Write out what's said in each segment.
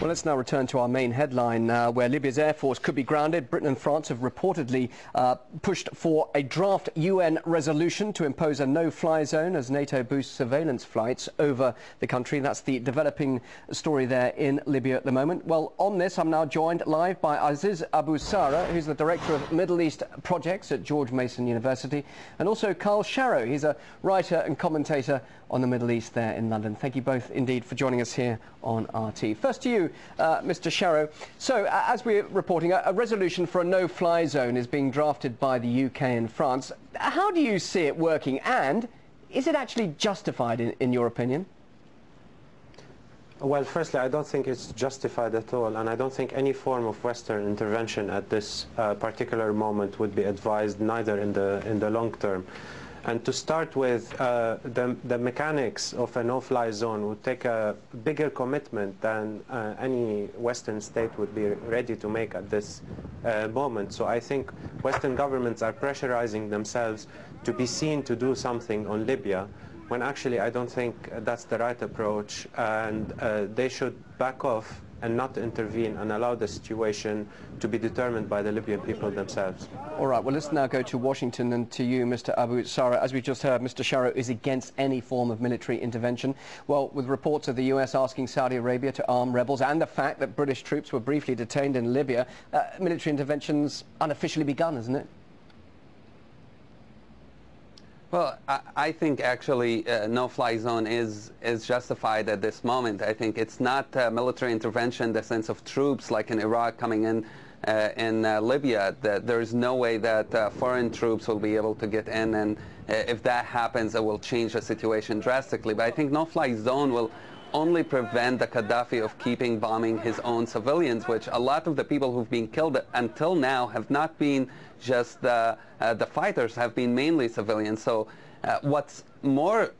Well, let's now return to our main headline, where Libya's air force could be grounded. Britain and France have reportedly pushed for a draft UN resolution to impose a no-fly zone as NATO boosts surveillance flights over the country. That's the developing story there in Libya at the moment. Well, on this, I'm now joined live by Aziz Abu Sara, who's the Director of Middle East Projects at George Mason University, and also Carl Sharrow. He's a writer and commentator on the Middle East there in London. Thank you both indeed for joining us here on RT. First to you, Mr. Sharrow. So, as we're reporting, a resolution for a no-fly zone is being drafted by the UK and France. How do you see it working, and is it actually justified in your opinion? Well, firstly, I don't think it's justified at all, and I don't think any form of Western intervention at this particular moment would be advised, neither in the long term. And to start with, the mechanics of a no-fly zone would take a bigger commitment than any Western state would be ready to make at this moment. So I think Western governments are pressurizing themselves to be seen to do something on Libya, when actually I don't think that's the right approach, and they should back off and not intervene and allow the situation to be determined by the Libyan people themselves. All right, well, let's now go to Washington and to you, Mr. Abu Sara. As we just heard, Mr. Sharrow is against any form of military intervention. Well, with reports of the US asking Saudi Arabia to arm rebels and the fact that British troops were briefly detained in Libya, military intervention's unofficially begun, isn't it? Well, I think actually no-fly zone is justified at this moment. I think it's not military intervention in the sense of troops like in Iraq coming in Libya. That there is no way that foreign troops will be able to get in, and if that happens, it will change the situation drastically. But I think no-fly zone will only prevent the Gaddafi of keeping bombing his own civilians, which a lot of the people who've been killed until now have not been just the fighters, have been mainly civilians. So what's more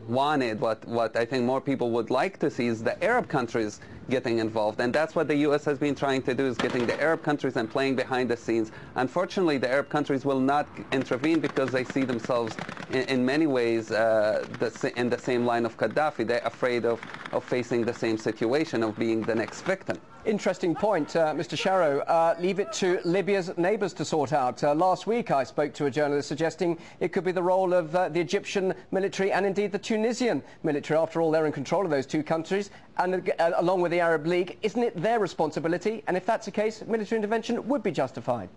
wanted, what I think more people would like to see, is the Arab countries getting involved, and that's what the US has been trying to do, is getting the Arab countries and playing behind the scenes. Unfortunately, the Arab countries will not intervene because they see themselves in many ways in the same line of Gaddafi. They're afraid of facing the same situation, of being the next victim. Interesting point, Mr. Sharrow. Leave it to Libya's neighbours to sort out. Last week I spoke to a journalist suggesting it could be the role of the Egyptian military and indeed the Tunisian military. After all, they're in control of those two countries, and along with the Arab League. Isn't it their responsibility? And if that's the case, military intervention would be justified.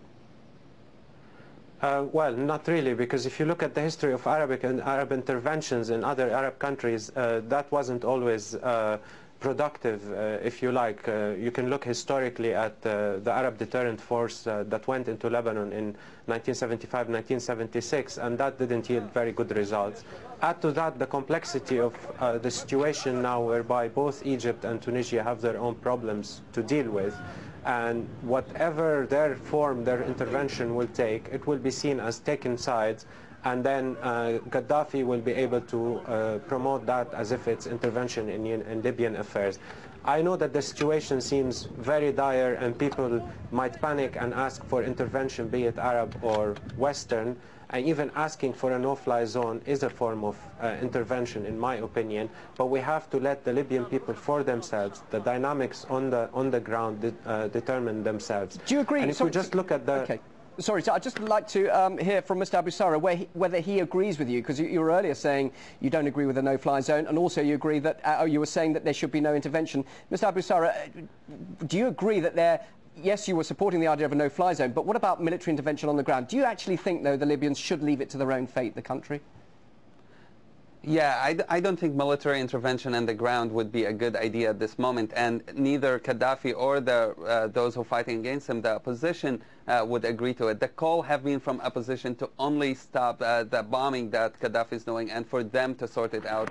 Well, not really, because if you look at the history of Arab interventions in other Arab countries, that wasn't always productive, if you like. You can look historically at the Arab deterrent force that went into Lebanon in 1975, 1976, and that didn't yield very good results. Add to that the complexity of the situation now, whereby both Egypt and Tunisia have their own problems to deal with, and whatever their form, their intervention will take, it will be seen as taking sides, and then Gaddafi will be able to promote that as if it's intervention in Libyan affairs. I know that the situation seems very dire and people might panic and ask for intervention, be it Arab or Western, and even asking for a no-fly zone is a form of intervention, in my opinion. But we have to let the Libyan people for themselves, the dynamics on the ground, determine themselves. Do you agree? And if we just look at the... Okay. Sorry, so I'd just like to hear from Mr. Abu Sara whether he agrees with you, because you were earlier saying you don't agree with the no-fly zone, and also you agree that you were saying that there should be no intervention. Mr. Abu Sara, do you agree that yes, you were supporting the idea of a no-fly zone, but what about military intervention on the ground? Do you actually think, though, the Libyans should leave it to their own fate, the country? Yeah, I don't think military intervention on the ground would be a good idea at this moment, and neither Gaddafi or those who are fighting against him, the opposition, would agree to it. The call have been from opposition to only stop the bombing that Gaddafi is doing, and for them to sort it out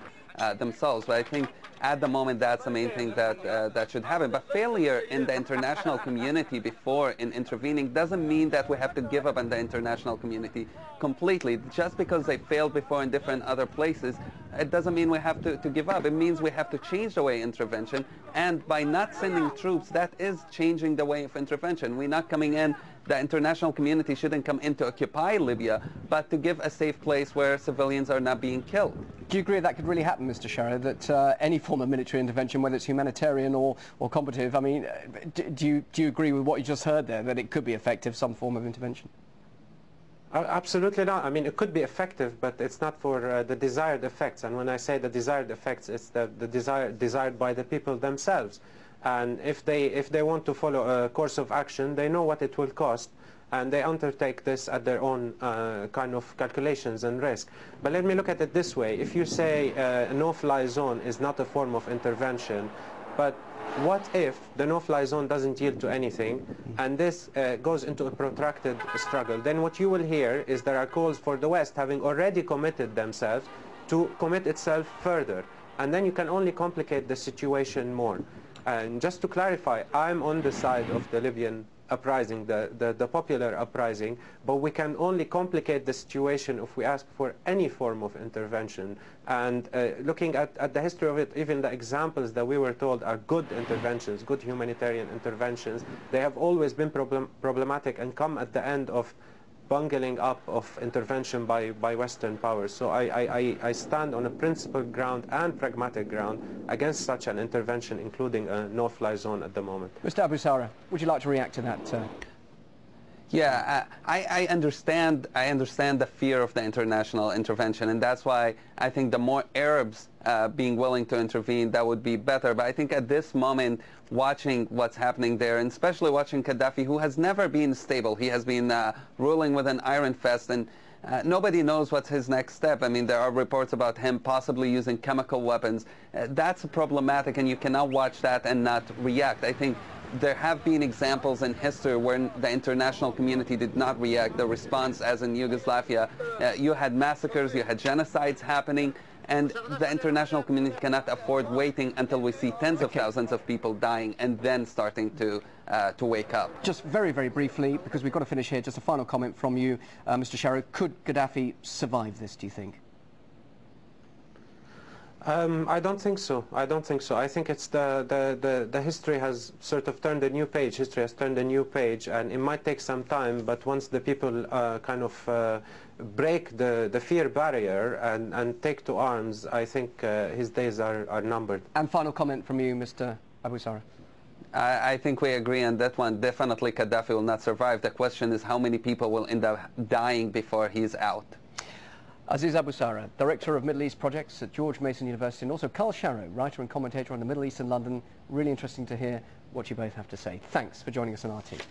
themselves. But I think at the moment that's the main thing that should happen. But failure in the international community before in intervening doesn't mean that we have to give up on the international community completely. Just because they failed before in different other places, it doesn't mean we have to give up. It means we have to change the way intervention, and by not sending troops, that is changing the way of intervention. We're not coming in the international community shouldn't come in to occupy Libya, but to give a safe place where civilians are not being killed. Do you agree that could really happen, Mr. Sharrow, that any form of military intervention, whether it's humanitarian or combative, I mean, do you agree with what you just heard there, that it could be effective, some form of intervention? Absolutely not. I mean, it could be effective, but it's not for the desired effects. And when I say the desired effects, it's the desired by the people themselves. And if they want to follow a course of action, they know what it will cost, and they undertake this at their own kind of calculations and risk. But let me look at it this way. If you say a no-fly zone is not a form of intervention, but what if the no-fly zone doesn't yield to anything and this goes into a protracted struggle? Then what you will hear is there are calls for the West, having already committed themselves, to commit itself further. And then you can only complicate the situation more. And just to clarify, I'm on the side of the Libyan uprising, the popular uprising, but we can only complicate the situation if we ask for any form of intervention. And looking at the history of it, even the examples that we were told are good interventions, good humanitarian interventions, they have always been problematic and come at the end of bungling up of intervention by Western powers. So I stand on a principled ground and pragmatic ground against such an intervention, including a no-fly zone at the moment. Mr. Abu Sara, would you like to react to that? Yeah, I understand the fear of the international intervention, and that's why I think the more Arabs being willing to intervene, that would be better. But I think at this moment, watching what's happening there, and especially watching Gaddafi, who has never been stable, he has been ruling with an iron fist, and nobody knows what's his next step. I mean, there are reports about him possibly using chemical weapons. That's problematic, and you cannot watch that and not react. I think there have been examples in history where the international community did not react. The response, as in Yugoslavia, you had massacres, you had genocides happening, and the international community cannot afford waiting until we see tens of thousands of people dying and then starting to wake up. Just very, very briefly, because we've got to finish here, just a final comment from you, Mr. Sharrow. Could Gaddafi survive this, do you think? I don't think so. I don't think so. I think it's the history has sort of turned a new page. History has turned a new page, and it might take some time, but once the people kind of break the fear barrier and take to arms, I think his days are numbered. And final comment from you, Mr. Abu Sara. I think we agree on that one. Definitely Gaddafi will not survive. The question is how many people will end up dying before he's out. Aziz Abu Sara, Director of Middle East Projects at George Mason University, and also Carl Sharrow, writer and commentator on the Middle East in London. Really interesting to hear what you both have to say. Thanks for joining us on RT.